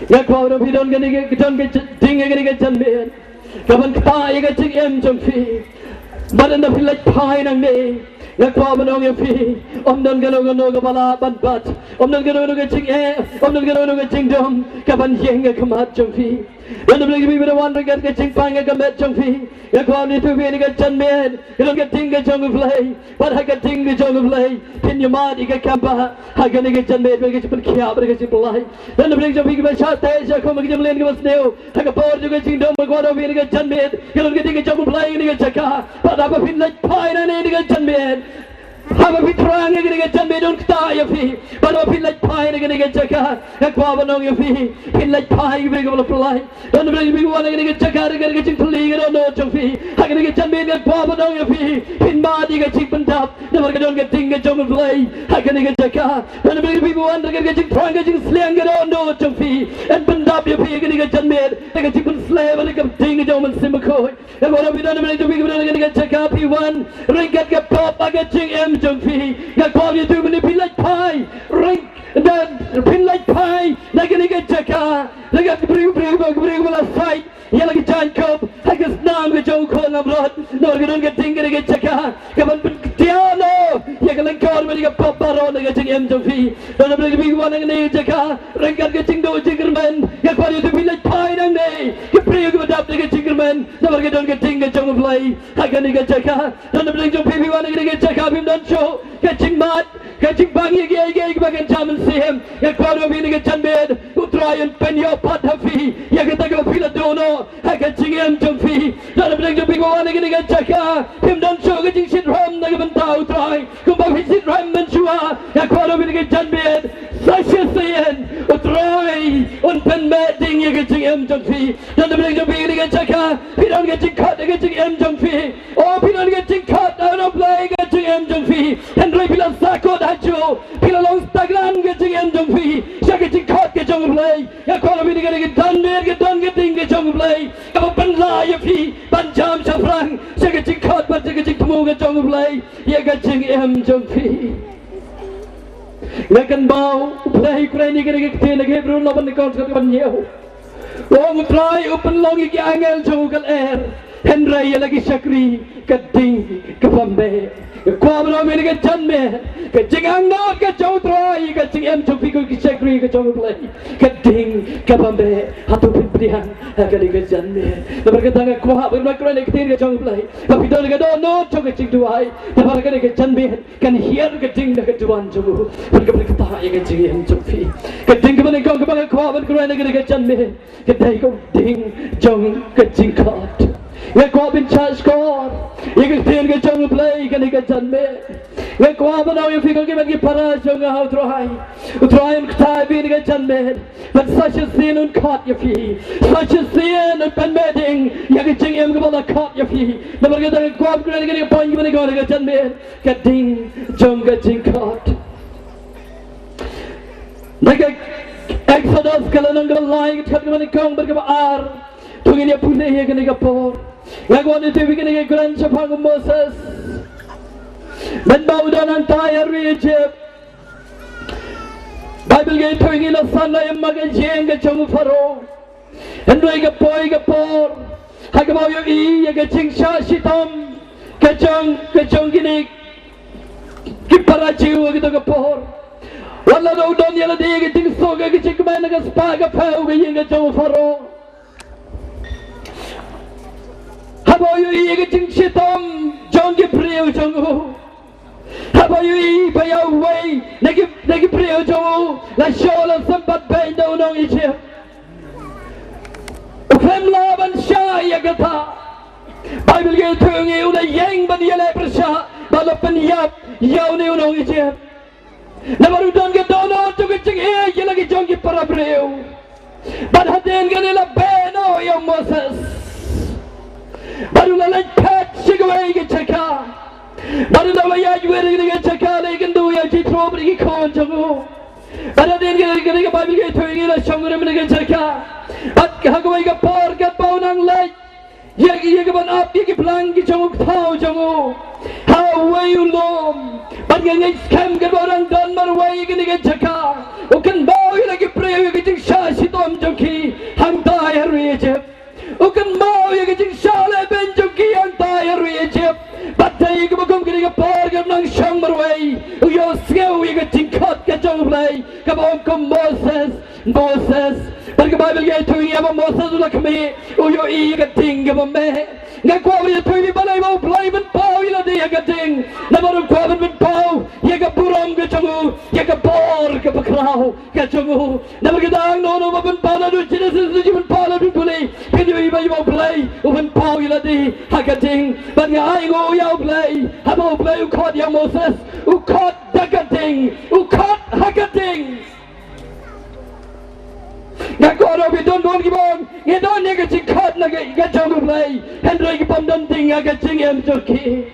ya kwa ro phi don ke ni ke don ke ding ke chan me kaban ta ye ke ching em jong phi badan da phi lai phai nang ne ya kwa manong ya phi om don ke no ke bala ban bat om don ke no ke ching om don ke no ke ching dom kaban yeng ke khamat jong phi dan da bagi bi wan ke ching pang ke met jong phi ya kwa ni tu bi ni ke chan me you don't get ting ke jong play but ha ke ting ke jong play pin ya ma di ke kamba ha ke ni ke chan me ke chipun khia ba ke chip lai dan da bagi bi ke sha te sha ko ma ke len ke bas neu ha ke por ju ke ching dom ko do bi ni ke chan me you don't get ting ke jong play ni ke chaka but ha ba pin lai phai na ni ke chan me Haba pitrang yang kita jangan bedon kita ya fi, baru pilih pay yang kita jaga, yang kau banong ya fi, pilih pay yang kita pelai, dan mereka mingguan yang kita jaga, yang kita cipuli kita no jofi, yang kita jangan bedon kau banong ya fi, pinbah yang kita cipentap, dan mereka don kita tinggal jom pelai, yang kita jaga, dan mereka mingguan yang kita ciprang yang kita seliang kita no jofi, dan pendap ya fi yang kita jangan bed, yang kita cipun slave, yang kita tinggal jom mensimakoi, yang orang bidan mereka mingguan yang kita jaga P1, ringkat ke pop, agak cing jong phi ya kwa ni tu meni pilai pai ring dan pilai pai lagi ni ke jaka lagi beri bala fight ya lagi jangkop lagi senang ke jauh ko namrod nor ke don ke tinggal ke jaka kapan tiano ya ke lengkar meni ke paparo lagi jing em jong phi dan beri bi wan ni jaka ringkat ke jing do jingerman ya kwa ni tu pilai pai nang nei ke beri ke dap ke jingerman nor ke don ke tinggal jong play lagi ni ke jaka dan beri jong phi wan ni ke jaka bim dan show catching mat catching bangi ge bagan jaman sim ya kwaro bini ke chanbed utrayan penyo pat hafi ya kita ke pila dono ha catching em jumfi dan bring the big one ke chaka him dan show ke shit ram na ke banta utrai kum ba shit ram man shua ya kwaro bini ke chanbed sasha sayen utrai un pen meeting ya catching em jumfi dan bring the bini ke chaka pidan ke cut ke catching em jumfi oh pidan ke cut out of play catching em jumfi Henry pila sakot hajo pila long staglan ke jing em jong phi shaka jing khot ke jong play ya kola bi ke dan ke ting ke jong play ka ban la ya phi ban jam safrang shaka jing khot ban ke jing thmu ke jong play ya ke jing em jong phi ya kan bau play krai ni ke te ne ke bru lo ban ko ban yeu long try open long ke angel jogal air Henry ya lagi sakri ke ting ke pambe kwa bro meni ke chan me ke jingang na ke chautrai ke jing em chupi ko ki sakri ke chong play ke ding ke pambe hatu prihan ke ke chan me na ber ke tang ko ha ber makro ne ke tin ke chong play pa pidol ke do no chong ke ching duai ta ber ke chan me kan hier ke ding na ke duan chu ber ke ta ke jing em chupi ke ding ke ne ko ke ba ko ber ko ne ke chan me ke dai ko ding chong ke jing khat Nghe qua bên trái score, những cái tiền cái trong play cái này cái chân mẹ, nghe qua bên đâu những phi cái bên cái para trong cái hậu try em thay bên cái chân mẹ, but such a scene on caught your phi, such a scene on pen meeting, những cái chinh em cái bao là caught your phi, nó bây giờ cái qua cái point bên cái chân mẹ, cái ding trong cái chinh caught, những cái Exodus cái lần cái line cái bên cái công bên cái ar, thu cái này punai cái này cái por. Laguan itu bikin ke Quran sepang Moses dan bau dan entire Egypt Bible ke itu ingin sana yang makan jeng ke jong faro hendoi ke poi ke por hak bau yo I ke jing sha sitam ke jong gini ki para jiu ke to ke por wala do don yala de ke jing so ke jing mana ke spa ke pau ke yeng ke jong faro Habo yu I ke jing sitam jong ke priu jong u Habo yu I bayau wei nagi priu jong u la shola sempat bain do nong Egypt Ukham la ban sha ya gata Bible ke thung u la yeng ban yele persha balo pen yap yau ne nong Egypt Na baru don ke dono tu ke jing e ye lagi jong ke para priu Ban haden ke la beno ya Moses Baru lalai pet sigawai ke chaka Baru lalai ya jual ke chaka lekin tu ya jitro beri kon jangu Baru dia ke Bible ke tu ingin la shangur ke chaka At hagawai ke por ke pau nang lai Ya ke ban ap ke pelang ke jangu thau jangu How way you lom Bat ke ngai scam ke orang don mar way ke chaka Ukan bau ke pray ke jing sha sitom jong play kabong Moses Barka Bible ge tuing aba Moses ula kami uyo I gating aba me ngakwa wi tuing balay mo play ben pau ila di gating nabaru kwa ben pau ye ga burom ge chungu ye ga bor ge bakrao ge chungu nabar ge dang no ben pau na du Genesis du ben pau na du play pinyo iba yo play ben pau ila di gating ban ga ai go yo play habo play u caught ya Moses u caught gating u caught gating Ngakoro bi don gibon ngedon ye gaching khat na ga chong play Henry ki pom don ting ga ching em choki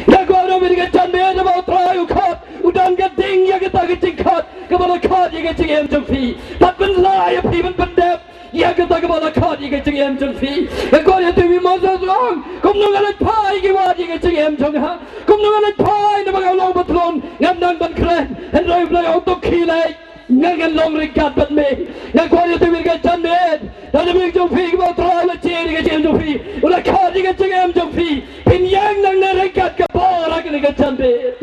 Ngakoro bi ga chan me na ba try u khat u don ga ting ye ga ta ga ching khat ka ba khat ye ga ching em choki tat ben la ye pi ben dep ye ga ta ga ba khat ye ga ching em choki Ngakoro ye tu bi Moses long kom no ga la pai ki wa ye ga ching em chong ha kom no ga la pai na ba ga long patlon ngam nang ban kren Henry play out to kilai Ngagan long rikat bat me ngakwa tu wir ga chan me da de mi jong phi ba tra la che ga chen jong phi ula kha ji ga cheng jong phi pin yang nang na rikat ka ba ra ga chan me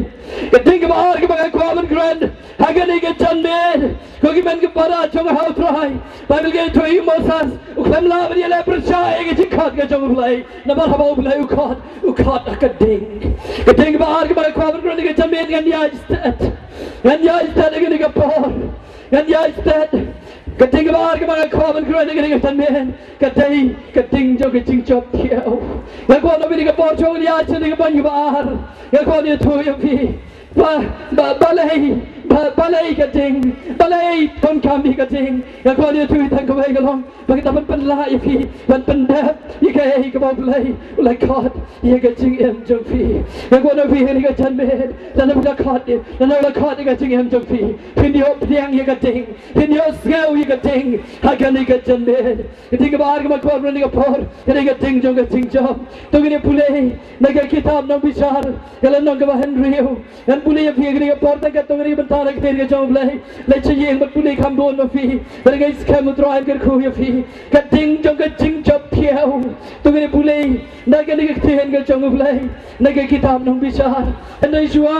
ga ting ba har ga ba kwa man grand ha ga ni ga chan me ko gi men ga para chong ha trai bible ga thoi Moses u kham la ba la prasha ga chi khat ga chong play na ba ba play u khat ka ding ba har ga ba kwa man grand ga chan me ga ni stat and ya stat ga por and ya stat kating ba ga ba kwa man grand ga chan me kating jo ga ching chop thiao ga ko no bi ga por chong ya chen ga ban ga ba ga ko ni thoi phi balay kating balay ton kami kating ya ko ni tu tang ko ga long ba ta ban la ya phi ban da ye ga ga ba balay la khat ye ga ching em jong phi ya ko no phi ni ga chan me la na ga khat la na khat ga ching em jong phi phin yo piang ye ga ting phin yo skau ye ga ting ha ga ni ga chan me ting ba ar ga ko ni ga por ni ga ting jong ga ting jom to ni pule na ga kitab na bichar ya la no ga Henry dan pule ye phi ga por ta ga to ni ban ta ga ga jom le che ye ban pule kham don ma phi ba ga is kham drive ga khu ye phi ga ting jong ga ching chop thiao to ni pule na ga ni ga thian ga jong play na ga kitab na bichar na jua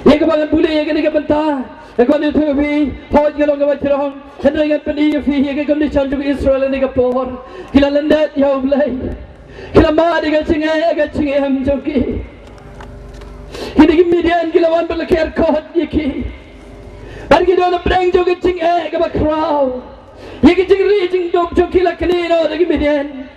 ye ga ban pule ye ga ni ga ban ta ko ni thu phi phoj ga long ga ba chirong Henry ga pan ye phi ye ga ni chan ju Israel ni ga por kila landet yo play kila ma ni ga ching em jong ki Kini Midian kilawan belakir kot yiki. Pergi dalam perang juga cing kaba crow. Yiki cing ri cing dom jok kila kanino lagi Midian.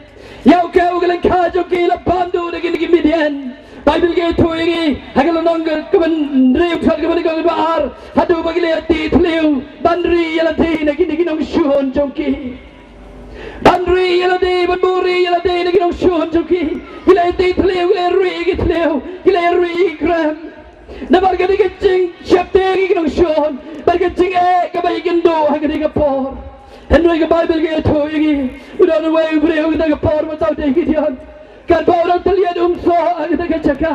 Yau kau galang kajok kila bandu lagi Midian. Bible ke tu yiki. Hagal nonggal kaban riu kal kaban kaban bahar. Hadu bagi lihat di teliu. Bandri yalati lagi nong shuhon jongki. Bandri yalati banduri yalati lagi nong shuhon jongki. Gila di teliu gila rui gram. Nabar gadi kecing siap tegi nong shuhon. Bar kecing kabai gendo hagadi kapor. Henry ke Bible ke tu yiki. Udah nuai beriu kita kapor macam tegi dian. Kan orang terlihat so kita kecaka.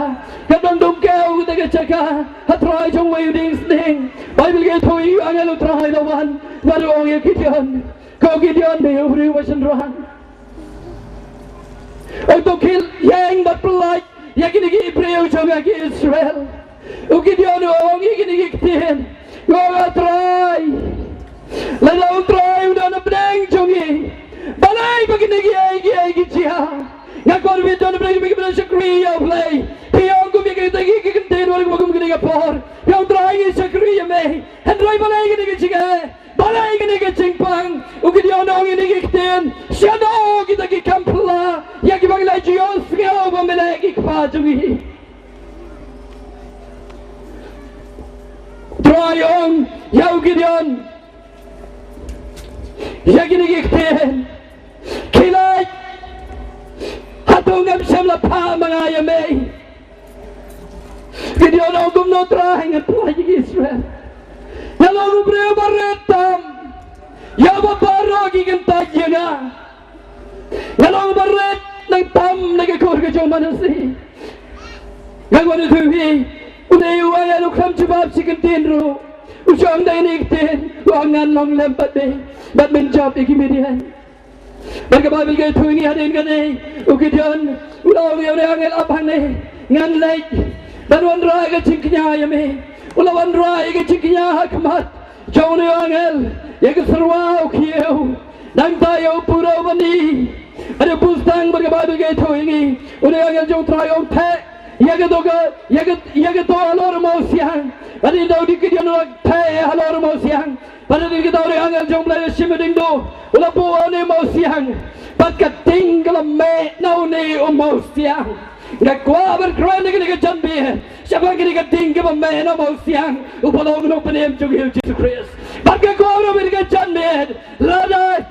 Kan dong kau kita kecaka. Hatrai jong wayu ding sning. Bible ke tu yiki angel utrai lawan. Baru orang yang kidian. Kau kidian beriu beriu macam rohan. Untuk kil yang berpelai. Yang ini beriu juga ke Israel. Ukidian orang ini kidian. Kau atrai. Lalu utrai udah nabeng jongi. Balai begini gigi cia. Ngakor video na bagi bagi sakriya play. Piyong ko bigi tagi kikintin wala ko gumgini ka por. Piyong try sakriya me. Hendray balay gini kichiga. Balay gini kichingpang. Ukidiyo na gini kikin. Siya na kita kikampla. Yaki bagla Diyos ngaw bumilay kikpajugi. Trayong yaw gidiyon. Yaki gini kikin. Kilay. Hatungam siyam la pa mga yamay. Gidiyon ang gumno trahing at playing Israel. Yalong ubreo baretam. Yawa barog igantay nga. Yalong baret ng tam nagakurga jong manasi. Gagwan ito udayo ay alukam chubab si kantinro. Usyong na iniktin. Uangan long lempat de. Bat menjab ikimirihan. Barka Bible ke tu ini hadin kane ukidian ulau yang angel abang ne ngan lek dan wan raga cingknya ya me ulawan rai ke ciknya hakmat jauh ni angel ya ke serwau kieu nang tayo pura bani ada bustang berkebabi ke itu ini udah angel jauh terayo te ya ke to alor mau siang ada dah dikidian te alor mau siang pada diri kita orang angel jauh belai simeding do ulah buat ni mau siang pakat tinggal me nau ni mau siang nggak kuat berkeran dengan jambi siapa kini ketinggi pemain mau siang upalong no penem juga Yesus Kristus pakai kuat orang dengan jambi lada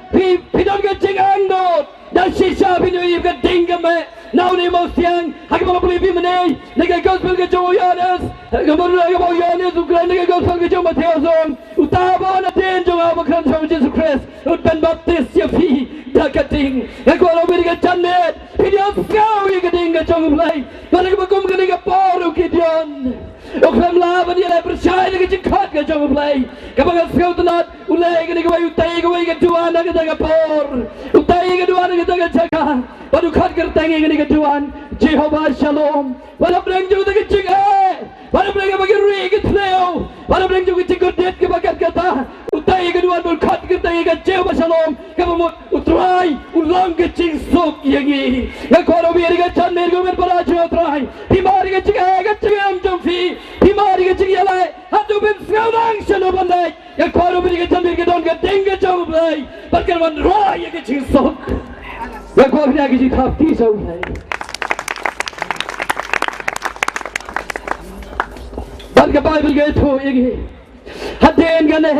pidon kecing anggot dan sisa pidon ketinggi me nau ni mau siang hakim mau beli pimene dengan gospel ke Joe Yohanes kemudian ke Joe Yohanes Ukraina dengan gospel ke Joe Mateus utama natin juga bukan Yesus Kristus utben baptis ya fi dah keting yang kuat orang dengan jambi pidon kau yang ketinggi jauh mulai pada kebakum ketinggi paru Gideon ukram laban dia percaya dengan jengkat ke jauh mulai kapan kau telat ulai ketinggi bayu utai kedua nak kita por utai kedua nak kita jaga pada kat kertangi ketinggi kedua Jehovah Shalom pada berang juga ketinggi pada berang bagi ri ketleo pada berang juga ketinggi ke bakat kata utai kedua berkat kertangi ke Jehovah Shalom kamu utrai ulang keting sok yang ini yang kau biar dengan mereka para jauh terai himari keting am jomfi himari keting yalai hatu ben sekarang selalu bandai yang kau biar dengan mereka don keting ke jauh belai perkara rai keting sok yang kau biar keting kapti jauh belai Baca Bible gitu ini hatin gane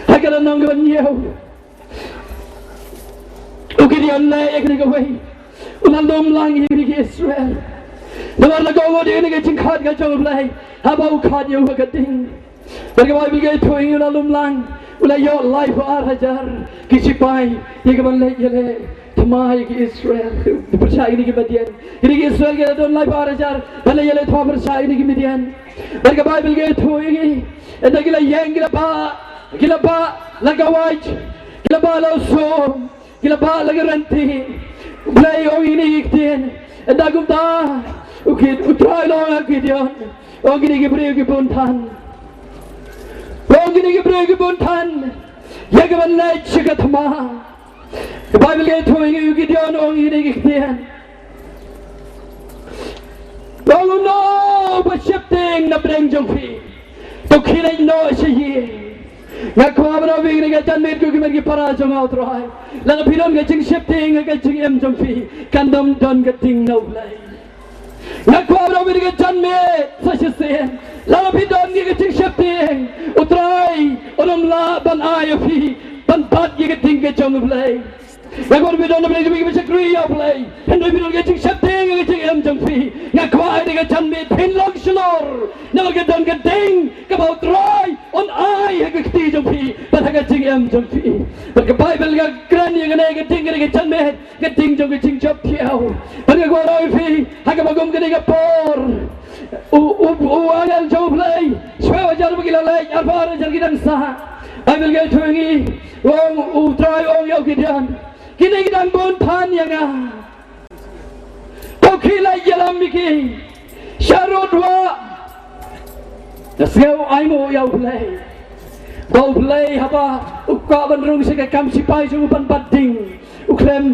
agar nanggung nyew Gideon lay ekni kawai ulan dom lang ekni ke Israel namar lagaw di ekni ke jingkat ka jauh lay habau khat yu ka ding berkawai bigai thoing ulan dom lang ulan yo life hajar kisi pai ye ka ban lay yele thamai ke Israel percaya ini ke Midian ini ke Israel ke don life hajar ban lay yele thwa percaya ini ke Midian berkawai bigai thoing enda gila yang gila ba lagawai gila ba lausum gila ba lagi renti play ong ini iktin enda gumta ukit utrai long Gideon ong ini ke beri ke buntan ya ke ban lay chika thama the Bible ke thoing Gideon ong ini iktin ong no ba shifting na breng jongfi to khilai no shi ngaku abra bigre ke jan met ku ki para jong out rai lang philon ke ching shifting ke ching em jong phi kandom don ke ting no lai ngaku abra bigre ke jan met sa se lang philon ke ching shifting utrai onom la ban ai phi ban pat ke ting ke jong lai ngaku philon bigre ke bisa kri ya lai hendoi philon ke ching shifting ke ching em jong phi ngaku ai ke jan met phin long shlor na ke don ke ting ke bau trai on ai ke ti jong phi pada ke ching em jong phi ke Bible ke kran ye ke ting ke jan met ke ting jong ke ching chop thiau pada ke roi phi ha ke bagum ke por u angal jo play swa jar bagi lai arfar jar gidang sa Bible ke thungi wong u trai ong yau kidan kini gidang bon than yang a to khilai yalam miki sharodwa Nasgau aimo yau play bau play haba ukka ban rung se ke kam sipai ju ban bading uklem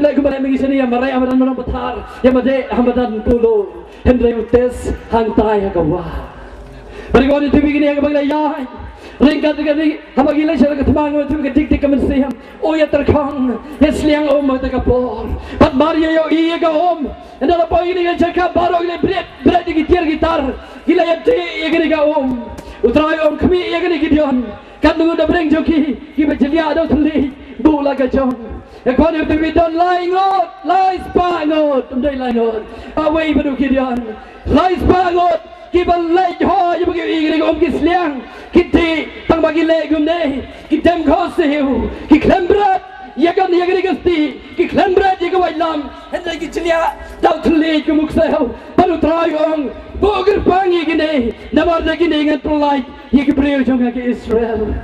lai ku bare mengi sini ya marai amadan manom pathar ya made hamadan pulo hendrai utes hang tai ha kawa bari goni tibi gini ha baglai ya ringkat gani haba gilai sel ke tmang me tibi ke dik dik kamen se o ya terkhang ya sliang om ma ta ka por pat maria yo i ga om enda la poi ni ga chaka baro gile bret di gitar gila ya ti ya gini ga om utrai om khmi ya gini Gideon kan nu da breng joki ki be jelia do thli bu la ga chon ya kon yu ti don lai spa ngot dai lai ngot away bedu Gideon lai spa ngot ki ban lai ho ya bagi i gini om ki sliang ki ti tang bagi le gum ne ki dem khoseu ki klembrat ya kan ya gini gasti ki klembrat ya ga wailam hendai ki jelia do thli ku mukseu baru trai ong Boger pangi gini, namar de gini ngan pelai, ye ke beriu jonga ke Israel.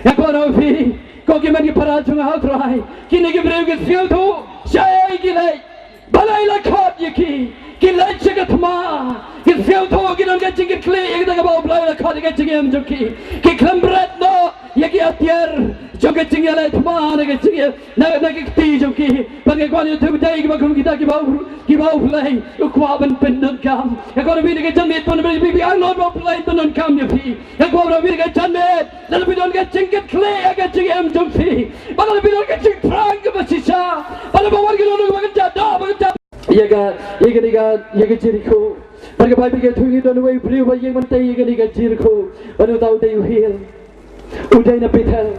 Ya kono fi, ko ke mani para jonga hal trai, kini ke beriu ke siu tu, saya gilai, balai la khot yaki ki lai chigat ma ki feel tho ki non get chingit kle ek daga ba balai la khot get chingem joki ki klambrat no yaki atier joki chingela thma na get chingem na ki ti joki bang ko ni thu dai ki ba kum kita ki ba play ukwa ban pen non kam ya ko bi ke jamit pon bi ang not ba play pen non kam yapi ya ko bi ke jamit la bi non get chingit kle get chingem joki ba bi non get ching prang ba sisa ba ba war ki non ba get da Yaga Jericho. But the Bible get to you on the way, blue, but you want to get Jericho, but without you heal. Udana Petel.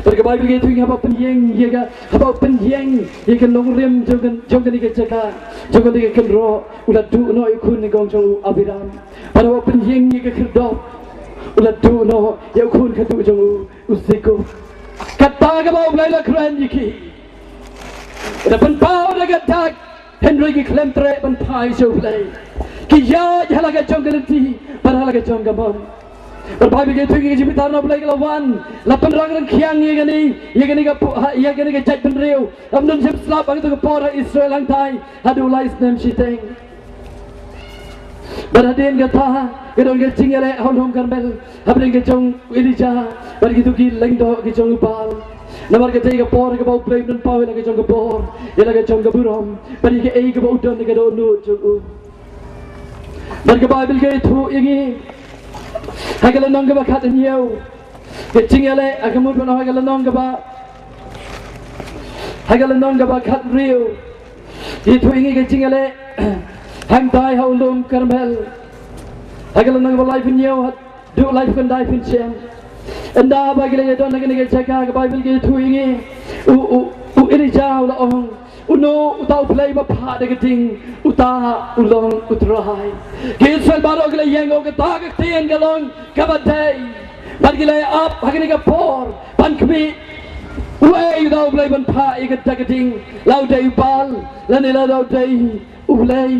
But the Bible get to you about Yang, Yaga, about Yang, you can long rim, Jogan get Jaka, Jogan can draw, Ula do no, you couldn't go to Abiram. But open Yang, you can do, Ula do no, you couldn't do Joe, Usiko. Kataga about Lila Kranjiki. The Panpower get tag. Henry ki klem tre ban phai so play ki ya hala ga jungle ti par hala ga jungle bon par bhai ge thu ki jimitar no play la wan la pan rang rang khiang ye gani ga jaj ban reu am non sim slap bang to por Israel lang thai hadu lais nem shi teng bar hadin ga tha ke don ge chingere hon hom kan bel habring ge jong Elijah bar ki tu ki leng do ki jong bal Namar ke tega por ke bau play non pau lagi jong ke por ya lagi jong ke buram pari ke ei ke bau don ke do nu jong bar ke Bible ke thu yagi hagala nong ke ba khat nieu ke chingale agamut no hagala nong ke ba khat riu ye thu yagi ke chingale hang dai hau lum karmel hagala nong ba life nieu do life kan dai fin chen Anda bagi lagi don lagi lagi cakap Bible ke tu ini ini jauh lah orang uno utau play bapa dekat ting utah ulong utrai kisah baru ke yang kau kata ke tiang galong kabadai bagi lagi up bagi lagi por pan kami way utau play bapa ikat dekat ting lau day bal lani lau day ulay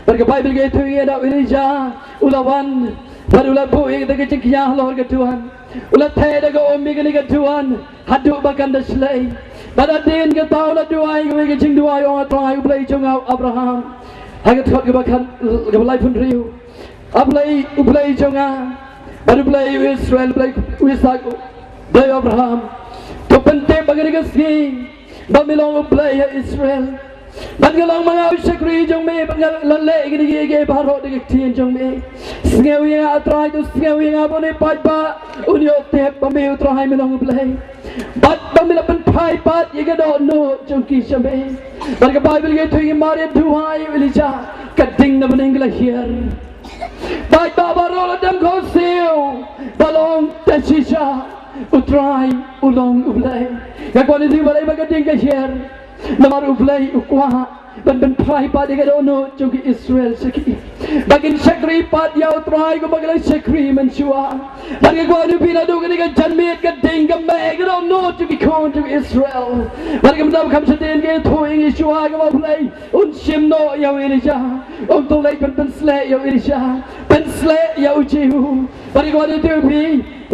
bagi Bible ke tu ini ada ini jah ulawan baru labu ikat dekat ting kiah lor ke Tuhan Ulat thay daga ombi gani ka tuan hadu bakan da slay badadin ka tau la duai ka wigi ching duai o atrai uplay chung Abraham hagat khot ka bakan ka balai pun riu uplay chung badu play Israel play Isaac day Abraham to pente bagani ka ski bamilong uplay Israel Bangalang mga usyakri jong me bangalale gini ge baro de tien jong me singawi nga atrai to singawi nga bone pajba unyo tep bame utrai melong play bat bamila pen pai pat ye do no jong ki shame barka Bible ge thu mare duhai Elijah kading na baningla here bai baba rola dam ko siu balong tashisha utrai ulong ublay ya ko ni balai bagading ka here Namar ublay ukwa ban phai pa de ga no chung Israel saki bagin shakri pat yaw try ko bagalay shakri man shua bagi ko ni pina do ga janmit ka ding ga me ga no chung kon chung Israel bagi mdam kham sa den ge thoing shua ga ublay un shim no yaw Elisha on to lay ban slay yaw Elisha ban slay yaw Jehu bagi ko ni tu pi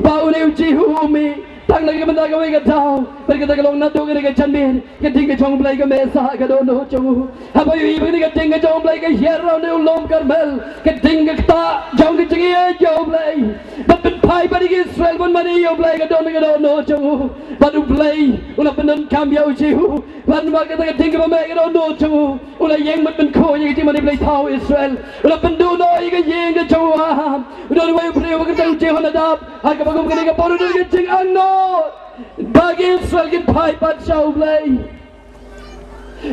ba uni Jehu mi Tang lagi benda kau ingat tahu, berkata kalau nak tu kena janmir, keting ke jong play ke mesa ke dono jong, apa you ini keting ke jong play ke hero ni ulom karmel, keting ke ta jong ke cengi jong play, but pai pada Israel pun mani jong play ke dono jong, baru play, ulah benar kami jauh jiu, baru berkata keting ke pemain ke dono jong, ulah yang men ko yang cuma mani play tahu Israel, ulah penduno yang ke jong, udah dua puluh berkata jauh nadab, agak bagus kena ke baru dia keting angno. Bagi Israel ke pai pat jauh play.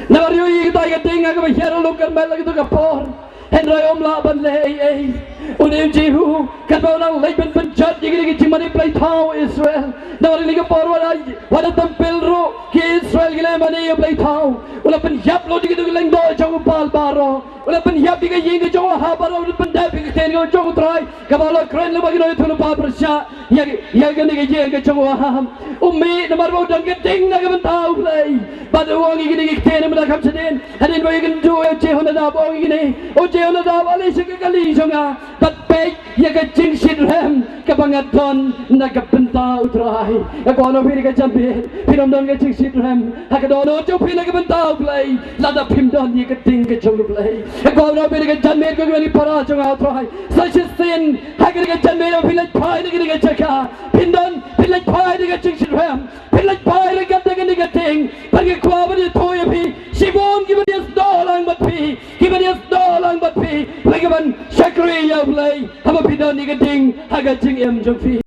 Namar yui kita ikat tinggal ke bahagian lukan mel lagi tu kapor. Henry omla ban lei unim Jehu kan orang lei ben penjat jadi ke cuma play tahu Israel. Namar ini kapor wala tampil ro ke Israel gila mana play tahu. Ulah penjap lo jadi tu leng do jauh bal baro. Ulah penjap juga yang ke jauh habaro ulah penjap ke tengo jauh try. Kapal keren lo bagi lo itu lo bersya. Yang ke yang ke jauh ham. Umi namar mau dan ke tinggal ke tahu play. Pada orang ini ke tengo mereka kam sedin. Hadin mau yang do Jehu nada orang ini. Jehu nada wali sekali jonga. But pay ya ka jing shit ram ka bangat don na ka benta utrai ya ko no phi ka champion phinom don ka jing shit ram ha ka don no chu phi na ka benta play la da phim don ye ka ting ka chung play ya ko no phi ka champion ko ni para chung utrai such a sin ha ka champion phi la phai ni ka chaka phim don phi la phai ni ka jing shit ram phi la phai ni ka ni ka ting par ke kwa ba ni thoi phi shibon ki ba ni do lang bat phi ki ba ni do lang bat phi like ban shakri ya play ha ba phi don ni ka ting ha ka jing em chung phi